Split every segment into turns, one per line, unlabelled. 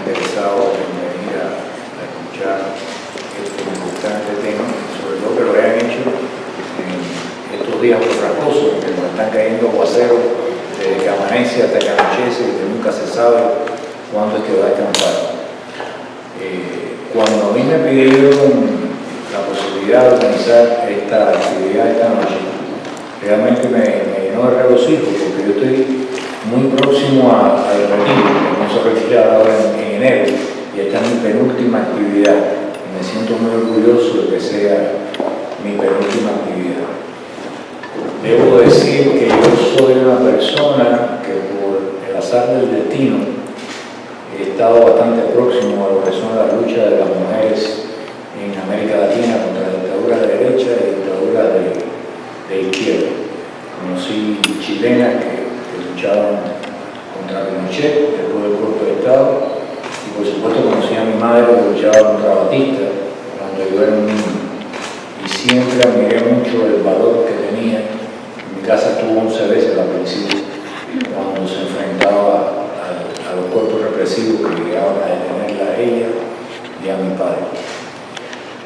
Interesado en venir a escuchar este importante tema, sobre todo que lo hayan hecho en estos días borracosos, que nos están cayendo aguaceros desde que amanece hasta que anochece y que nunca se sabe cuándo es que va a acampar. Cuando a mí me pidieron la posibilidad de organizar esta actividad esta noche, realmente me llenó de regocijo, porque yo estoy muy próximo al retiro, que vamos a retirar ahora en enero, y esta es mi penúltima actividad, y me siento muy orgulloso de que sea mi penúltima actividad. Debo decir que yo soy una persona que por el azar del destino he estado bastante próximo a lo que son las luchas de las mujeres en América Latina contra la dictadura de derecha y dictadura de izquierda. Conocí chilenas que luchaban contra Pinochet, después del golpe de Estado, y por supuesto conocí a mi madre que luchaba contra Batista cuando yo era un niño. Y siempre admiré mucho el valor que tenía. En mi casa estuvo 11 veces la policía cuando se enfrentaba a los cuerpos represivos que llegaban a detenerla a ella y a mi padre.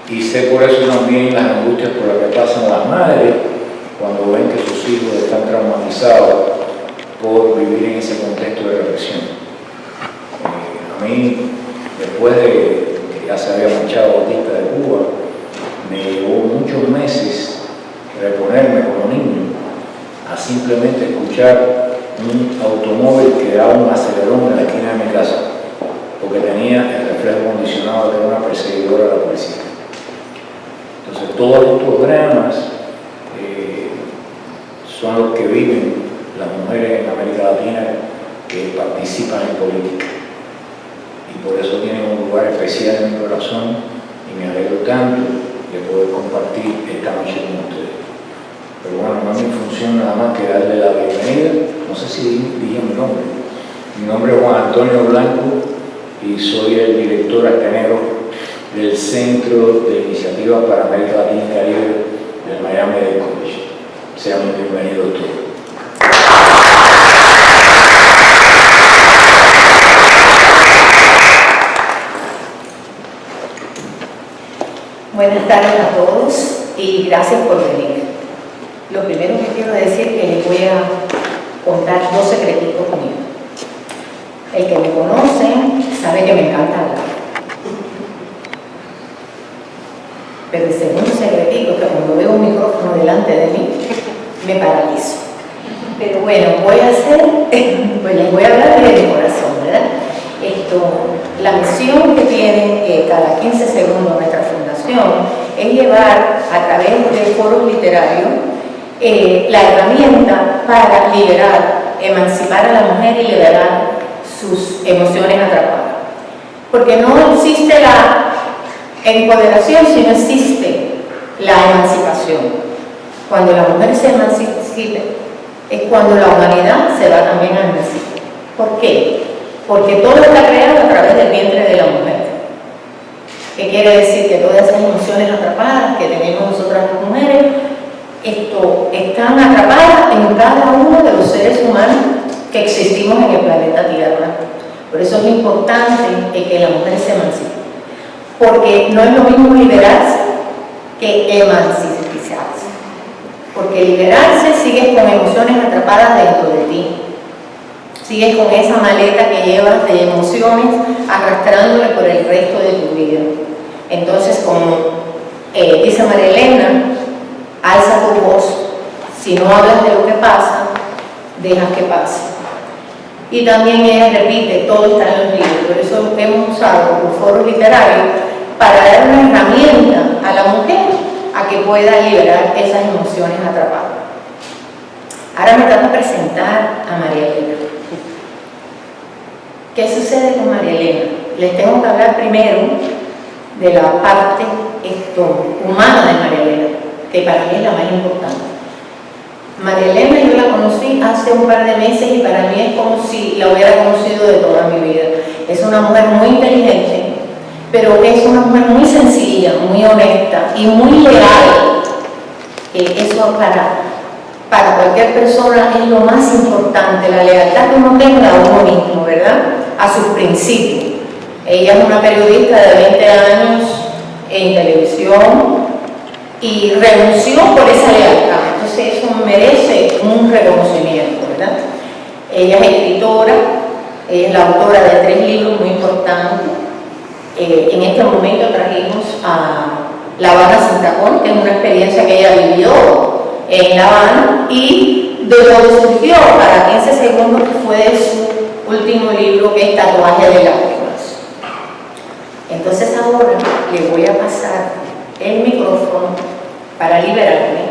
Y sé por eso también las angustias por las que pasan las madres cuando ven que sus hijos están traumatizados por vivir en ese contexto de represión. A mí, después de que ya se había marchado Batista de Cuba, me llevó muchos meses reponerme como niño a simplemente escuchar un automóvil que daba un acelerón en la esquina de mi casa, porque tenía el reflejo acondicionado de una perseguidora de la policía. Entonces, todos estos dramas son los que viven las mujeres en América Latina que participan en política. Y por eso tienen un lugar especial en mi corazón y me alegro tanto de poder compartir esta noche con ustedes. Pero bueno, no es mi función nada más que darle la bienvenida. No sé si dije mi nombre. Mi nombre es Juan Antonio Blanco y soy el director académico del Centro de Iniciativas para América Latina y Caribe del Miami Dade College. Sean bienvenidos todos.
Buenas tardes a todos y gracias por venir. Lo primero que quiero decir es que les voy a contar 2 secretitos míos. El que me conoce sabe que me encanta hablar. Pero el segundo secretito es que cuando veo un micrófono delante de mí, me paralizo. Pero bueno, voy a hacer, pues les voy a hablar de mi corazón, ¿verdad? La misión que tiene cada 15 segundos nuestra fundación es llevar a través de foros literarios la herramienta para liberar, emancipar a la mujer y liberar sus emociones atrapadas. Porque no existe la empoderación si no existe la emancipación. Cuando la mujer se emancipa es cuando la humanidad se va también a emancipar. ¿Por qué? Porque todo está creado a través del vientre de la mujer. ¿Qué quiere decir? Que todas esas emociones atrapadas que tenemos nosotras las mujeres están atrapadas en cada uno de los seres humanos que existimos en el planeta Tierra. Por eso es importante que la mujer se emancipe. Porque no es lo mismo liberarse que emanciparse. Porque liberarse sigues con emociones atrapadas dentro de ti. Sigues con esa maleta que llevas de emociones arrastrándole por el resto de tu vida. Entonces, como dice María Elena, alza tu voz. Si no hablas de lo que pasa, dejas que pase. Y también ella repite, todo está en los libros. Por eso hemos usado los foros literarios para dar una herramienta a la mujer a que pueda liberar esas emociones atrapadas. Ahora me toca presentar a María Elena. ¿Qué sucede con María Elena? Les tengo que hablar primero de la parte humana de María Elena, que para mí es la más importante. María Elena yo la conocí hace un par de meses y para mí es como si la hubiera conocido de toda mi vida. Es una mujer muy inteligente, pero es una mujer muy sencilla, muy honesta y muy leal. Eso para cualquier persona es lo más importante, la lealtad que uno tenga a uno mismo, ¿verdad? A sus principios. Ella es una periodista de 20 años en televisión y renunció por esa lealtad, entonces eso merece un reconocimiento, ¿verdad? Ella es escritora, ella es la autora de 3 libros muy importantes. En este momento trajimos a La Habana sin tacón, que es una experiencia que ella vivió en La Habana y de donde surgió para 15 segundos, que fue de su último libro, que es Tatuaje de lágrimas. Entonces ahora le voy a pasar el micrófono para liberarme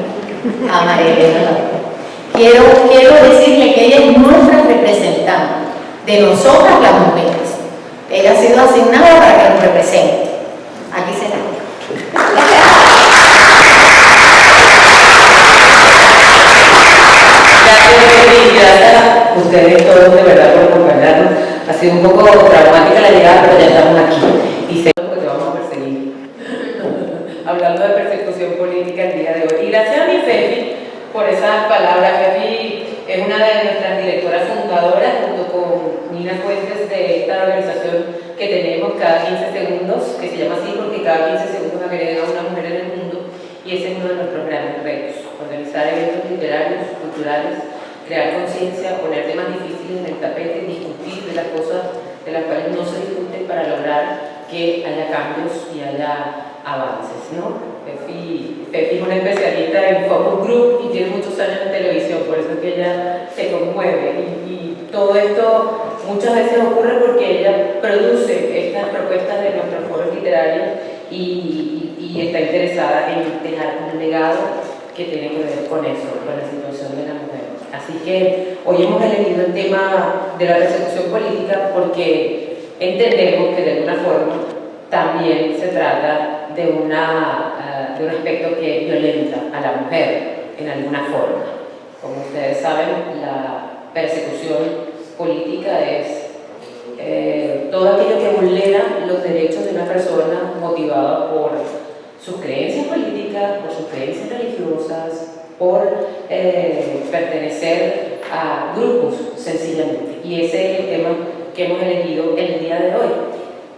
a María Elena. Quiero decirle que ella es nuestra representante de nosotras las mujeres. Ella ha sido asignada para que nos represente. Aquí se la
gracias a ustedes todos de verdad por acompañarnos. Ha sido un poco traumática la llegada, pero ya estamos aquí y sé que te vamos a perseguir. Hablando de persecución política el día de hoy. Y gracias a mi Fefi por esas palabras. Fefi es una de nuestras directoras fundadoras, junto con Nina Fuentes, de esta organización que tenemos cada 15 segundos, que se llama así porque cada 15 segundos agrega una mujer en el mundo, y ese es uno de nuestros grandes retos: organizar eventos literarios, culturales, crear conciencia, poner temas difíciles en el tapete, discutir de las cosas de las cuales no se discuten para lograr que haya cambios y haya avances, ¿no? Fefi es una especialista en focus group y tiene muchos años en televisión, por eso es que ella se conmueve y todo esto muchas veces ocurre porque ella produce estas propuestas de nuestros foros literarios y está interesada en dejar un legado que tiene que ver con eso, con la situación de la mujer. Así que hoy hemos elegido el tema de la persecución política porque entendemos que de alguna forma también se trata de un aspecto que violenta a la mujer en alguna forma. Como ustedes saben, la persecución política es todo aquello que vulnera los derechos de una persona motivada por sus creencias políticas, por sus creencias religiosas, por pertenecer a grupos sencillamente. Y ese es el tema que hemos elegido el día de hoy.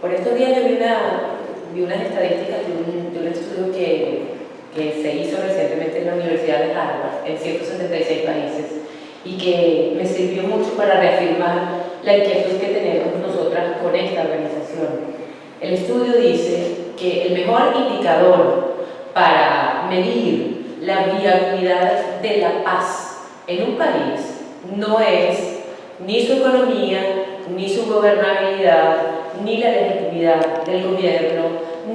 Por estos días yo vi unas estadísticas de un estudio que se hizo recientemente en la Universidad de Harvard en 176 países y que me sirvió mucho para reafirmar la inquietud que tenemos nosotras con esta organización. El estudio dice que el mejor indicador para medir la viabilidad de la paz en un país no es ni su economía, ni su gobernabilidad, ni la legitimidad del gobierno,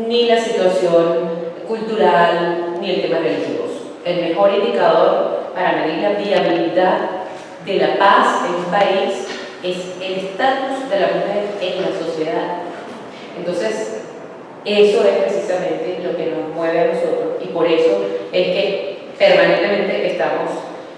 ni la situación cultural, ni el tema religioso. El mejor indicador para medir la viabilidad de la paz en un país es el estatus de la mujer en la sociedad. Entonces, eso es precisamente lo que nos mueve a nosotros y por eso es que permanentemente estamos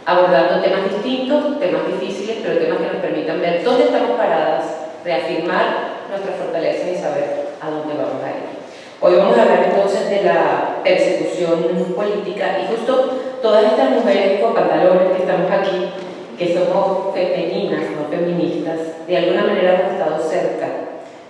abordando temas distintos, temas difíciles, pero temas que nos permitan ver dónde estamos paradas, reafirmar nuestra fortaleza y saber a dónde vamos a ir. Hoy vamos a hablar entonces de la persecución política y justo todas estas mujeres con pantalones que estamos aquí, que somos femeninas, no feministas, de alguna manera hemos estado cerca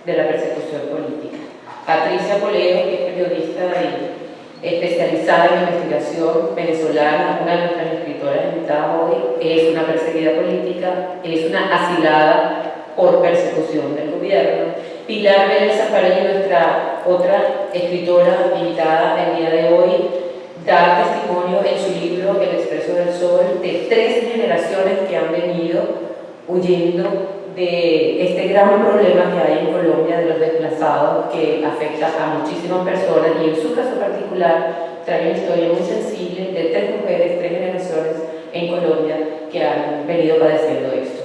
de la persecución política. Patricia Poleo, que es periodista y especializada en investigación venezolana, una de nuestras escritoras invitadas hoy, es una perseguida política, es una asilada por persecución del gobierno. Pilar Vélez Zafarelli, nuestra otra escritora invitada el día de hoy, da testimonio en su libro El Expreso del Sol de 3 generaciones que han venido huyendo de este gran problema que hay en Colombia de los desplazados, que afecta a muchísimas personas y en su caso particular trae una historia muy sensible de 3 mujeres, 3 generaciones en Colombia que han venido padeciendo esto.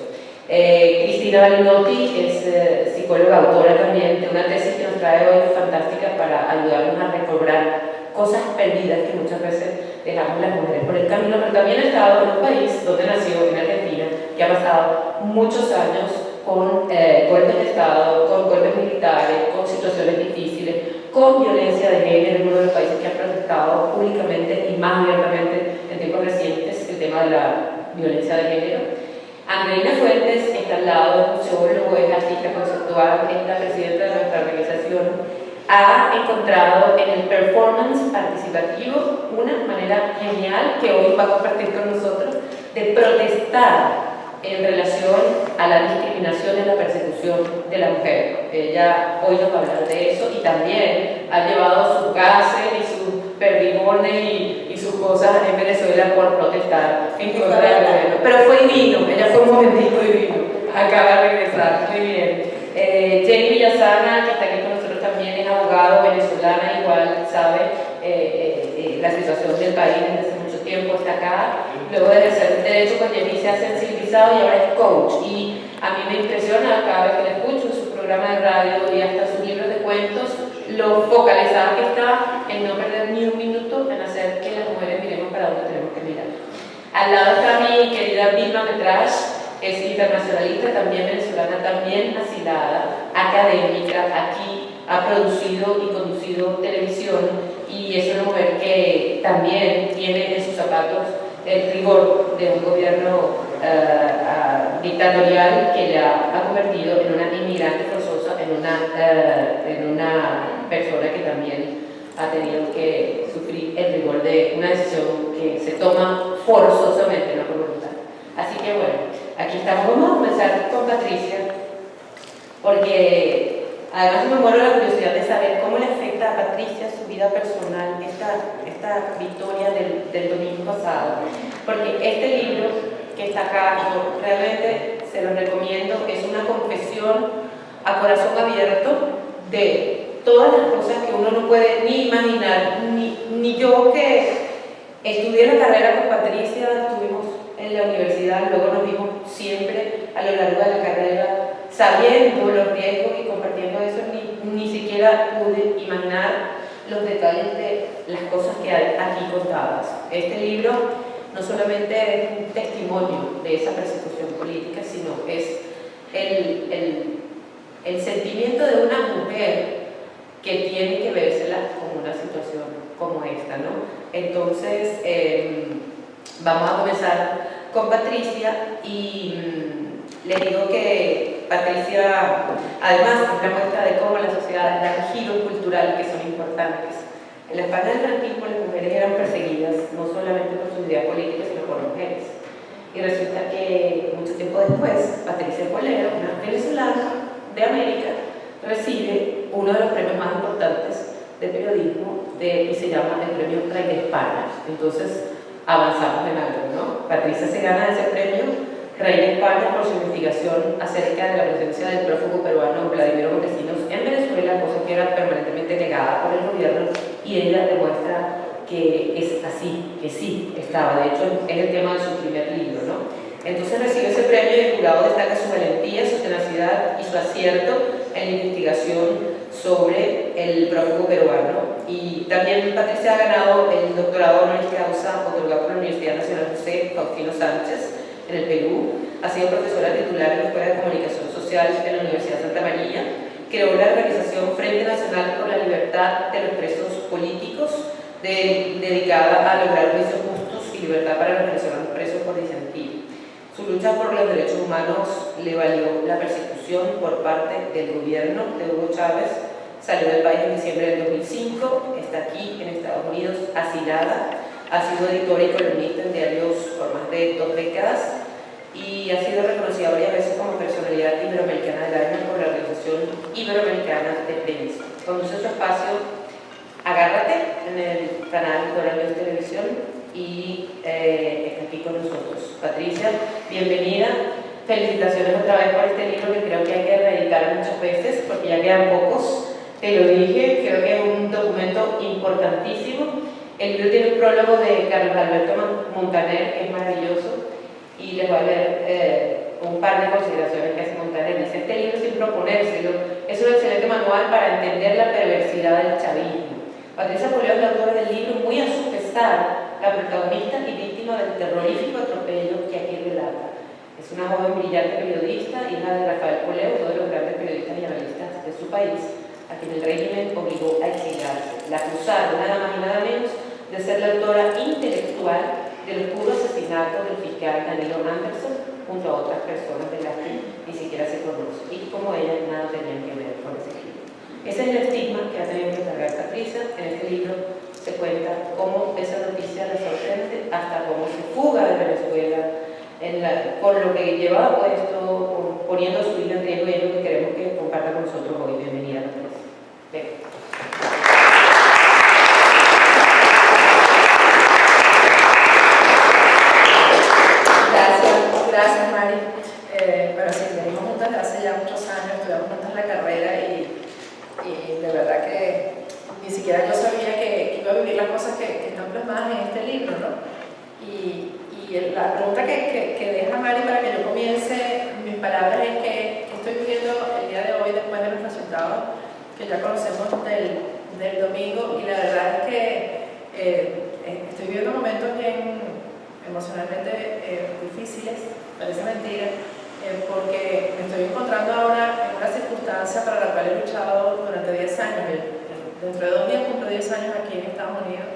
Cristina Balinotti es psicóloga, autora también de una tesis que nos trae hoy fantástica para ayudarnos a recobrar cosas perdidas que muchas veces dejamos las mujeres por el camino, pero también ha estado en un país donde nació, en Argentina, que ha pasado muchos años con golpes de Estado, con golpes militares, con situaciones difíciles, con violencia de género, en uno de los países que ha protestado públicamente y más abiertamente en tiempos recientes el tema tema de la violencia de género. Andreina Fuentes está al lado, es sociólogo, es artista conceptual, es la presidenta de nuestra organización. Ha encontrado en el performance participativo una manera genial que hoy va a compartir con nosotros de protestar en relación a la discriminación y la persecución de la mujer. Ella hoy nos va a hablar de eso y también ha llevado sus gases y sus perdigones y sus cosas en Venezuela por protestar en contra del gobierno. Pero fue divino, ella fue un momentito divino, acaba de regresar, muy bien. Jenny Villasana, que está aquí con nosotros también, es abogado venezolana, igual sabe la situación del país desde hace mucho tiempo, está acá. Luego de ejercer derecho, pues Jenny se ha sensibilizado y ahora es coach. Y a mí me impresiona cada vez que la escucho en su programa de radio y hasta sus libros de cuentos, lo focalizada que está en no perder ni un minuto en hacer que las mujeres miremos para dónde tenemos que mirar. Al lado está mi querida Vilma Metrash, es internacionalista, también venezolana, también asilada, académica, aquí ha producido y conducido televisión y es una mujer que también tiene en sus zapatos el rigor de un gobierno dictatorial que la ha convertido en una inmigrante forzosa, en una persona que también ha tenido que sufrir el rigor de una decisión que se toma forzosamente, no por voluntad. Así que bueno, aquí estamos. Vamos a comenzar con Patricia, porque además me muero la curiosidad de saber cómo le afecta a Patricia su vida personal esta victoria del domingo pasado. Porque este libro que está acá, yo realmente se lo recomiendo, es una confesión a corazón abierto de todas las cosas que uno no puede ni imaginar, ni yo que estudié la carrera con Patricia, estuvimos en la universidad, luego nos vimos siempre a lo largo de la carrera, sabiendo los riesgos y compartiendo eso, ni siquiera pude imaginar los detalles de las cosas que hay aquí contadas. Este libro no solamente es un testimonio de esa persecución política, sino es el sentimiento de una mujer que tiene que vérsela con una situación como esta, ¿no? Entonces, vamos a comenzar con Patricia y le digo que Patricia, además, es la muestra de cómo la sociedad da giros culturales que son importantes. En la España del franquismo las mujeres eran perseguidas no solamente por sus ideas políticas, sino por mujeres. Y resulta que mucho tiempo después, Patricia Polero, una venezolana de América, recibe uno de los premios más importantes de periodismo y se llama el Premio Rey de España. Entonces, avanzamos en algo, ¿no? Patricia se gana ese premio Rey de España por su investigación acerca de la presencia del prófugo peruano Vladimiro Montesinos en Venezuela, cosa que era permanentemente negada por el gobierno, y ella demuestra que es así, que sí estaba. De hecho, es el tema de su primer libro, ¿no? Entonces recibe ese premio y el jurado destaca su valentía, su tenacidad y su acierto en la investigación sobre el prófugo peruano. Y también Patricia ha ganado el doctorado honoris causa otorgado por la Universidad Nacional José Faustino Sánchez en el Perú. Ha sido profesora titular en la Escuela de Comunicación Social de la Universidad Santa María. Creó la organización Frente Nacional por la Libertad de los Presos Políticos, dedicada a lograr juicios justos y libertad para los venezolanos presos por disentir. Su lucha por los derechos humanos le valió la persecución por parte del gobierno de Hugo Chávez. Salió del país en diciembre del 2005, está aquí en Estados Unidos asilada, ha sido editora y columnista en diarios por más de 2 décadas y ha sido reconocida varias veces como personalidad iberoamericana del año por la Organización Iberoamericana de Prensa. Conduce su espacio Agárrate en el canal Dora News Televisión y está aquí con nosotros. Patricia, bienvenida. Felicitaciones otra vez por este libro que creo que hay que reeditar muchas veces porque ya quedan pocos. Te lo dije, creo que es un documento importantísimo. El libro tiene un prólogo de Carlos Alberto Montaner, que es maravilloso, y les voy a leer un par de consideraciones que hace Montaner. Dice: este libro, sin proponérselo, es un excelente manual para entender la perversidad del chavismo. Patricia Polero es la autora del libro, muy a su pesar, la protagonista y víctima del terrorífico atropello que aquí relata. Es una joven brillante periodista, hija de Rafael Polero, uno de los grandes periodistas y analistas de su país, a quien el régimen obligó a exiliarse. La acusaron nada más y nada menos de ser la autora intelectual del oscuro asesinato asesinato del fiscal Danilo Anderson junto a otras personas de las que ni siquiera se conoce y como ellas nada tenían que ver con ese crimen. Ese es el estigma que ha tenido que cargar Patricia. En este libro se cuenta cómo esa noticia la sorprende hasta cómo se fuga de Venezuela con lo que llevaba puesto, poniendo su vida en riesgo, y es lo que queremos que comparta con nosotros hoy. Bienvenida, Patricia. Venga.
Gracias Mari. Pero sí, venimos juntas desde hace ya muchos años, estudiamos juntas la carrera y de verdad que ni siquiera yo sabía que iba a vivir las cosas que están plasmadas en este libro, ¿no? Y la pregunta que deja Mari para que yo comience mis palabras es que estoy viviendo el día de hoy después de los resultados que ya conocemos del domingo, y la verdad es que estoy viviendo momentos bien emocionalmente difíciles, parece mentira, porque me estoy encontrando ahora en una circunstancia para la cual he luchado durante 10 años. Dentro de 2 días cumplo 10 años aquí en Estados Unidos,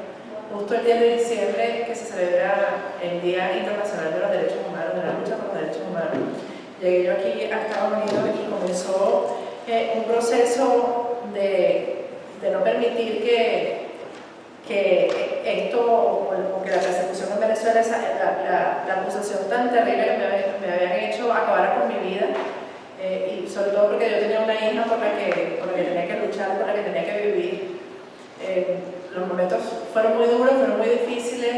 justo el 10 de diciembre que se celebra el Día Internacional de los Derechos Humanos, de la lucha por los derechos humanos. Llegué yo aquí a Estados Unidos y comenzó un proceso de no permitir que esto, o que la persecución en Venezuela, la acusación tan terrible que me habían hecho, acabara con mi vida, y sobre todo porque yo tenía una hija por la que tenía que luchar, por la que tenía que vivir. Los momentos fueron muy duros, fueron muy difíciles,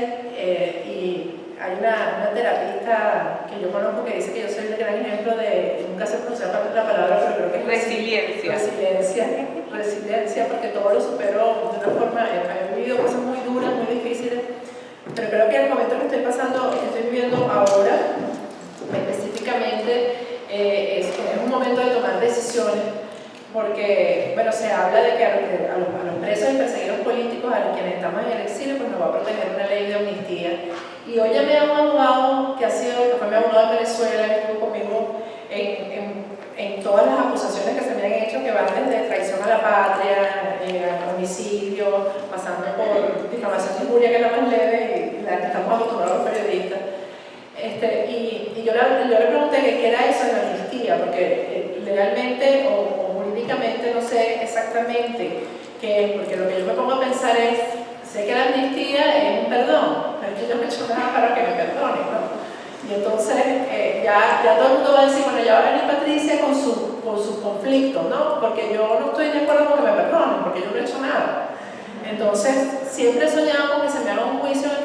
y hay una terapista que yo conozco que dice que yo soy el gran ejemplo de, nunca sé pronunciar la palabra, pero creo que es resiliencia, porque todo lo supero de una forma. He vivido cosas muy duras, muy difíciles, pero creo que el momento que estoy viviendo ahora, específicamente, es un momento de tomar decisiones, porque, bueno, se habla de que a los presos y perseguidos políticos, a los quienes estamos en el exilio, pues nos va a proteger una ley de amnistía. Y hoy llamé a un abogado que fue mi abogado de Venezuela, que estuvo conmigo en todas las acusaciones que se me han hecho, que van desde traición a la patria, homicidio, pasando por difamación de injuria, que es la más leve y la que estamos acostumbrados los periodistas. Y yo le pregunté qué era eso de la amnistía, porque legalmente o jurídicamente no sé exactamente qué es, porque lo que yo me pongo a pensar es, sé que la amnistía es un perdón, pero yo no he hecho nada para que me perdonen, ¿no? Y entonces ya todo el mundo va a decir, bueno, ya va a venir Patricia con sus conflictos, ¿no? Porque yo no estoy de acuerdo con que me perdonen, porque yo no he hecho nada. Entonces, siempre he soñado con que se me haga un juicio en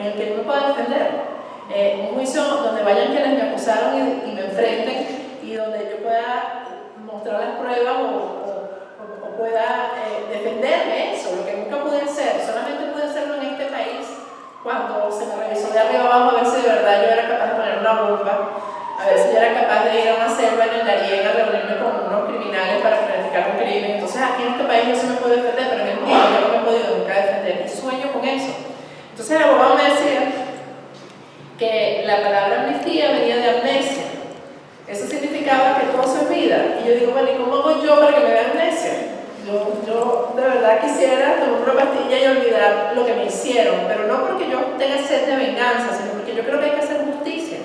el que yo me pueda defender. Un juicio donde vayan quienes me acusaron y me enfrenten, y donde yo pueda mostrar las pruebas o pueda defenderme eso, lo que nunca pude hacer. Solamente pude hacerlo en este país, cuando se me revisó de arriba abajo a ver si de verdad yo era capaz de poner una bomba, a ver si yo era capaz de ir a una selva en el Darién a reunirme con unos criminales para planificar un crimen. Entonces aquí en este país yo sí me puedo defender, pero en el mío yo no me he podido nunca defender, y sueño con eso. Entonces el abogado me decía que la palabra amnistía venía de amnesia. Eso significaba que todo se olvida. Y yo digo, bueno, ¿y cómo hago yo para que me dé amnesia? Yo de verdad quisiera tomar una pastilla y olvidar lo que me hicieron, pero no porque yo tenga sed de venganza, sino porque yo creo que hay que hacer justicia.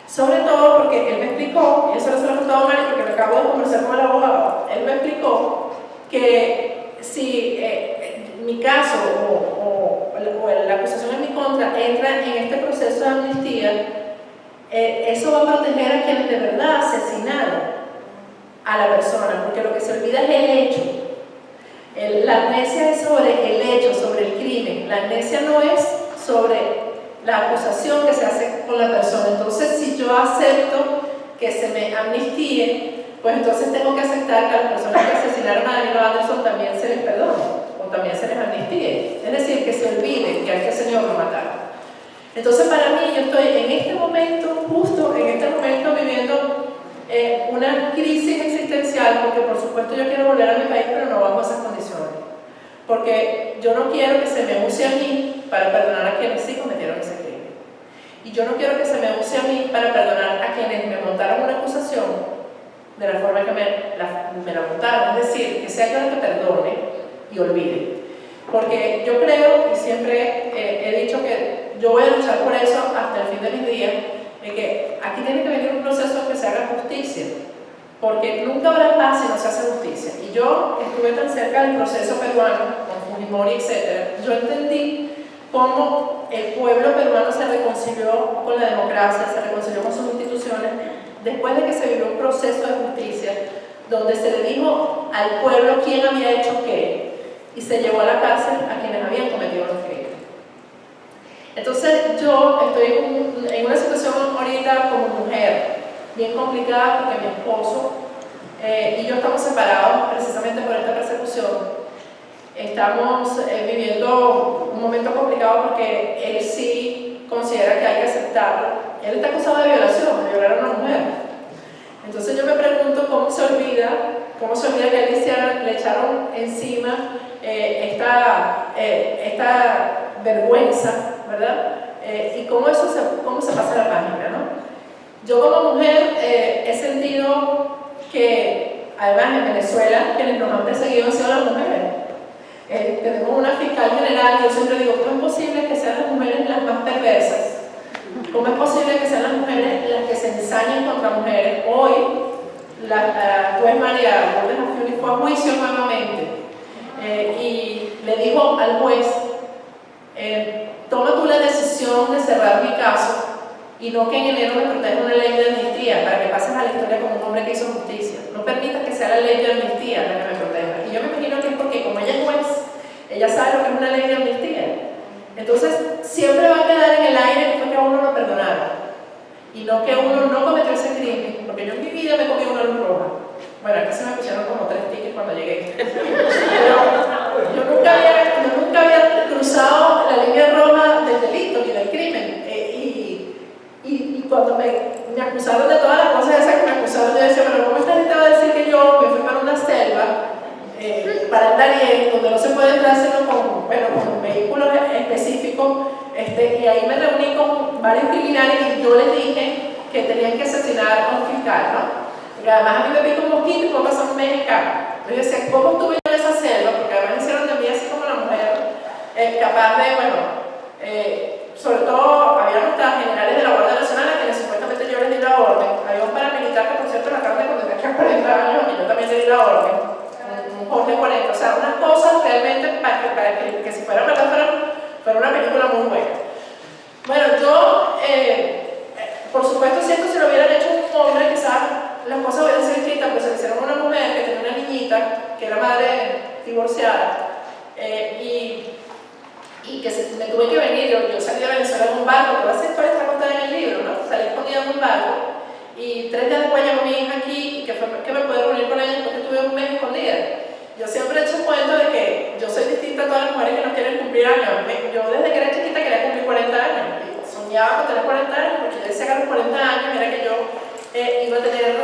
Sobre todo porque él me explicó, y eso no se lo he contado a Mari porque me acabo de conversar con el abogado, él me explicó que si mi caso o la acusación en mi contra entra en este proceso de amnistía, eso va a proteger a quienes de verdad asesinaron a la persona, porque lo que se olvida es el hecho. La amnesia es sobre el hecho, sobre el crimen. La amnesia no es sobre la acusación que se hace con la persona. Entonces, si yo acepto que se me amnistíe, pues entonces tengo que aceptar que a las personas que asesinaron a Danilo Anderson también se les perdone, o también se les amnistíe. Es decir, que se olvide que a este señor lo mataron. Entonces, para mí, yo estoy en este momento, justo en este momento, viviendo una crisis existencial, porque por supuesto yo quiero volver a mi país, pero no bajo esas condiciones. Porque yo no quiero que se me use a mí para perdonar a quienes sí cometieron ese crimen. Y yo no quiero que se me use a mí para perdonar a quienes me montaron una acusación de la forma que me la montaron. Es decir, que sea yo el que perdone y olvide. Porque yo creo, y siempre he dicho que yo voy a luchar por eso hasta el fin de mis días, de que aquí tiene que venir un proceso que se haga justicia, porque nunca habrá paz si no se hace justicia. Y yo estuve tan cerca del proceso peruano, con Fujimori, etc. Yo entendí cómo el pueblo peruano se reconcilió con la democracia, se reconcilió con sus instituciones, después de que se vivió un proceso de justicia, donde se le dijo al pueblo quién había hecho qué, y se llevó a la cárcel a quienes habían cometido los crímenes. Entonces yo estoy en una situación ahorita como mujer, bien complicada porque mi esposo y yo estamos separados precisamente por esta persecución. Estamos viviendo un momento complicado porque él sí considera que hay que aceptarlo. Él está acusado de violación, de violar a una mujer. Entonces yo me pregunto cómo se olvida que a él le echaron encima esta vergüenza, ¿verdad? Y cómo se pasa la página, ¿no? Yo como mujer he sentido que, además en Venezuela, quienes nos han perseguido han sido las mujeres. Tenemos una fiscal general y yo siempre digo, ¿cómo es posible que sean las mujeres las más perversas? ¿Cómo es posible que sean las mujeres las que se ensañen contra mujeres? Hoy, la juez María Lourdes Afiuni fue a juicio nuevamente y le dijo al juez, toma tú la decisión de cerrar mi caso y no que en enero me proteja una ley de amnistía para que pases a la historia como un hombre que hizo justicia. No permitas que sea la ley de amnistía la que me proteja. Y yo me imagino que es porque como ella es juez, ella sabe lo que es una ley de amnistía. Entonces, siempre va a quedar en el aire que fue que a uno lo perdonaron y no que uno no cometió ese crimen, porque yo en mi vida me comí una luz roja. Bueno, aquí se me pusieron como 3 tickets cuando llegué. Pero yo nunca había cruzado la línea roja del delito ni del crimen. Y cuando me acusaron de todas las cosas esas que me acusaron, yo decía, bueno, ¿cómo esta gente va a decir que yo me fui para una selva, para el Darién, donde no se puede entrar sino con vehículos específicos, y ahí me reuní con varios criminales y yo les dije que tenían que asesinar a un fiscal, ¿no? Porque además a mí me pica un mosquito y puedo pasar un mes en cama. Yo decía, ¿cómo estuve yo en esa selva? Porque además hicieron de mí así como la mujer, capaz de, sobre todo había hasta generales de la Guardia Nacional a quienes supuestamente yo les di la orden. Había un paramilitar que por cierto la carne cuando tenía 40 años y yo también le di la orden, un Jorge 40, o sea, unas cosas realmente para que si fuera verdad fuera una película muy buena. Bueno, yo por supuesto si esto se lo hubieran hecho un hombre quizás las cosas hubieran sido distintas, pero se lo hicieron a una mujer que tenía una niñita que era madre divorciada y que me tuve que venir, yo salí de Venezuela en un barco, toda esa historia está contada en el libro, ¿no? Salí escondida en un barco y 3 días después llegó mi hija aquí y que me pude reunir con ella porque estuve un mes escondida. Yo siempre he hecho el cuento de que yo soy distinta a todas las mujeres que no quieren cumplir años. Yo desde que era chiquita quería cumplir 40 años y soñaba con tener 40 años porque yo decía que a los 40 años era que yo iba a tener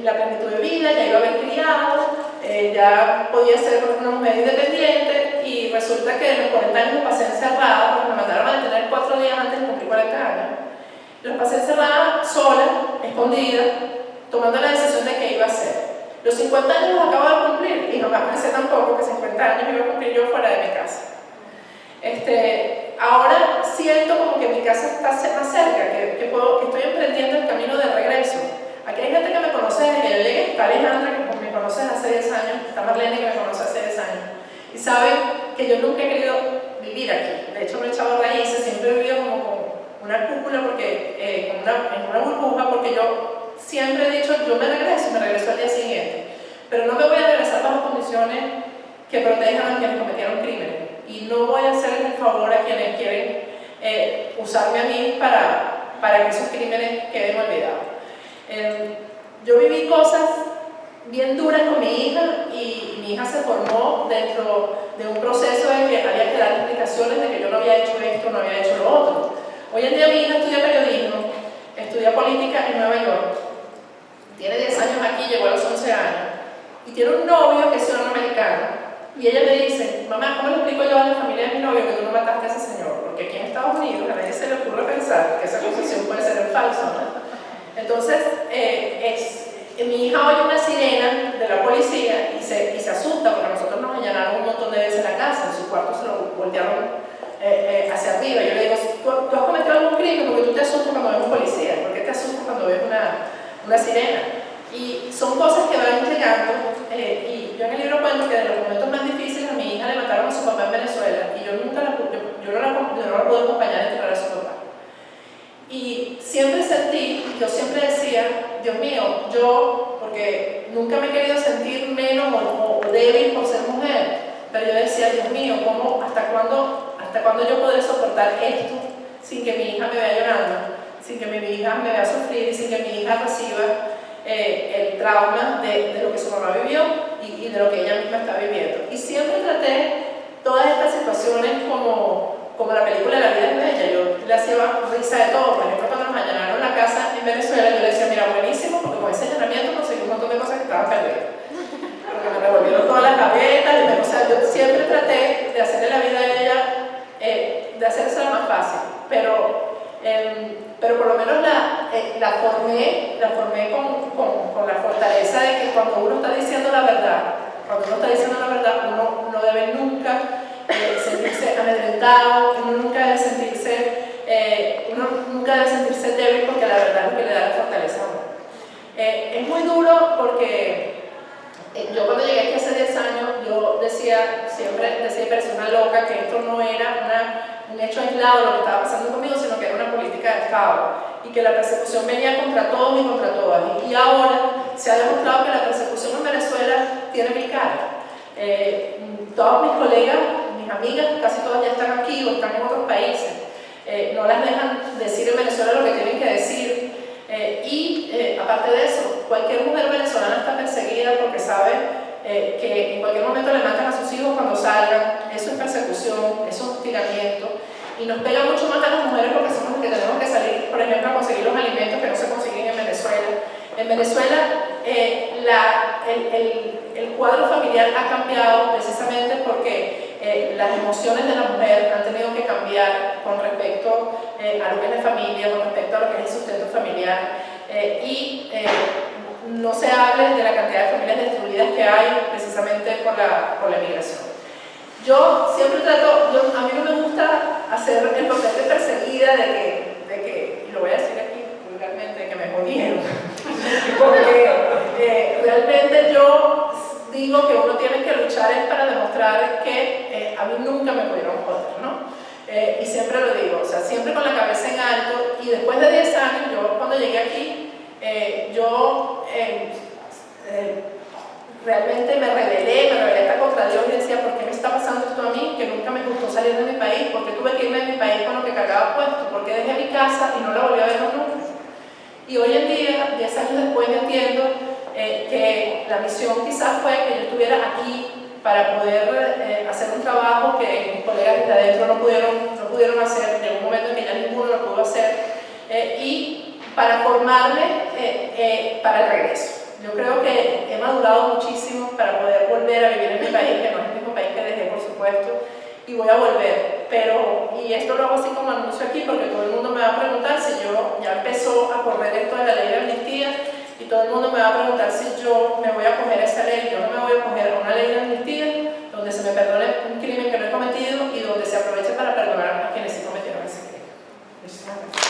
la plenitud de vida, ya iba a haber criado, ya podía ser una mujer independiente y resulta que en los 40 años me pasé encerrada porque me mandaron a detener 4 días antes de cumplir 40 años. Los pasé encerrada, sola, escondida, tomando la decisión de qué iba a hacer. Los 50 años los acabo de cumplir y no me pensé tampoco que 50 años iba a cumplir yo fuera de mi casa. Ahora siento como que mi casa está más cerca, que estoy emprendiendo el camino de regreso. Aquí hay gente que me conoce desde que yo llegué, está Alejandra que me conoce hace 10 años, está Marlene que me conoce hace 10 años y saben que yo nunca he querido vivir aquí. De hecho no he echado raíces, siempre he vivido como con una cúpula porque, en una burbuja porque yo siempre he dicho yo me regreso al día siguiente, pero no me voy a regresar bajo condiciones que protejan a quienes cometieron crímenes y no voy a hacerles el favor a quienes quieren usarme a mí para que esos crímenes queden olvidados. Yo viví cosas bien duras con mi hija y mi hija se formó dentro de un proceso de que había que dar explicaciones de que yo no había hecho esto, no había hecho lo otro. Hoy en día mi hija estudia periodismo, estudia política en Nueva York, tiene 10 años aquí, llegó a los 11 años y tiene un novio que es ciudadano americano. Y ella me dice, mamá, ¿cómo le explico yo a la familia de mi novio que tú no mataste a ese señor? Porque aquí en Estados Unidos a nadie se le ocurre pensar que esa acusación puede ser falsa, ¿no? Entonces, mi hija oye una sirena de la policía y se asusta porque a nosotros nos allanaron un montón de veces la casa, en su cuarto se lo voltearon hacia arriba. Yo le digo, tú una sirena. Y son cosas que van llegando, y yo en el libro cuento que de los momentos más difíciles a mi hija le mataron a su papá en Venezuela, y yo no la pude acompañar a enterrar a su papá. Y siempre sentí, yo siempre decía, Dios mío, porque nunca me he querido sentir menos o débil por ser mujer, pero yo decía, Dios mío, ¿hasta cuándo yo podré soportar esto sin que mi hija me vea llorando, sin que mi hija me vea sufrir y sin que mi hija reciba el trauma de lo que su mamá vivió y de lo que ella misma está viviendo? Y siempre traté todas estas situaciones como la película La vida es bella. Yo le hacía risa de todo. Por ejemplo, cuando nos allanaron la casa en Venezuela, yo le decía, mira, buenísimo, porque con ese allanamiento conseguí un montón de cosas que estaban perdidas. Porque me revolvieron todas las gavetas, o sea, yo siempre traté de hacerle la vida a ella, de hacérsela más fácil, pero por lo menos la formé con la fortaleza de que cuando uno está diciendo la verdad, uno no debe nunca sentirse amedrentado, uno nunca debe sentirse débil, porque la verdad es lo que le da la fortaleza a uno. Es muy duro porque yo cuando llegué aquí hace 10 años, yo siempre decía, parecía una loca, que esto no era un hecho aislado lo que estaba pasando conmigo, sino que era una política de Estado, y que la persecución venía contra todos y contra todas. Y ahora se ha demostrado que la persecución en Venezuela tiene mil caras. Todos mis colegas, mis amigas, casi todas ya están aquí o están en otros países. No las dejan decir en Venezuela lo que tienen que decir. Aparte de eso, cualquier mujer venezolana está perseguida porque sabe que en cualquier momento le matan a sus hijos cuando salgan. Eso es persecución, eso es hostigamiento, y nos pega mucho más a las mujeres porque somos las que tenemos que salir, por ejemplo, a conseguir los alimentos que no se consiguen en Venezuela. En Venezuela el cuadro familiar ha cambiado precisamente porque las emociones de la mujer han tenido que cambiar con respecto a lo que es la familia, con respecto a lo que es el sustento familiar, no se hable de la cantidad de familias destruidas que hay precisamente por la migración. Yo siempre a mí no me gusta hacer el papel de perseguida, de que, y lo voy a decir aquí vulgarmente, que me jodieron, porque realmente yo digo que uno tiene que luchar es para demostrar que a mí nunca me pudieron joder, ¿no? Y siempre lo digo, o sea, siempre con la cabeza en alto. Y después de 10 años, yo cuando llegué aquí, realmente me rebelé hasta contra Dios y decía, ¿por qué me está pasando esto a mí? Que nunca me gustó salir de mi país, porque tuve que irme de mi país con lo que cargaba puesto, porque dejé mi casa y no la volví a ver nunca. Y hoy en día, 10 años después, entiendo que la misión quizás fue que yo estuviera aquí para poder hacer un trabajo que mis colegas desde adentro no pudieron hacer. Llegó un momento en que ya ninguno lo pudo hacer, y para formarme para el regreso. Yo creo que he madurado muchísimo para poder volver a vivir en mi país, que no es el mismo país que dejé, por supuesto, y voy a volver. Y esto lo hago así como anuncio aquí, porque todo el mundo me va a preguntar si ya empezó a correr esto de la ley de amnistía, y todo el mundo me va a preguntar si yo me voy a acoger a esa ley. Yo no me voy a acoger a una ley de amnistía donde se me perdone un crimen que no he cometido y donde se aproveche para perdonar a quienes sí cometieron ese crimen. Muchísimas gracias.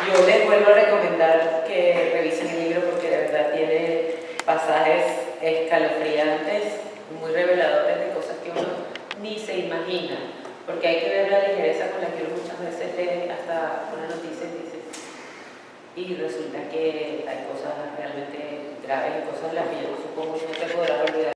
Yo les vuelvo a recomendar que revisen el libro porque de verdad tiene pasajes escalofriantes, muy reveladores de cosas que uno ni se imagina, porque hay que ver la ligereza con la que uno muchas veces lee hasta una noticia y resulta que hay cosas realmente graves y cosas de las que yo supongo que no te podrás olvidar.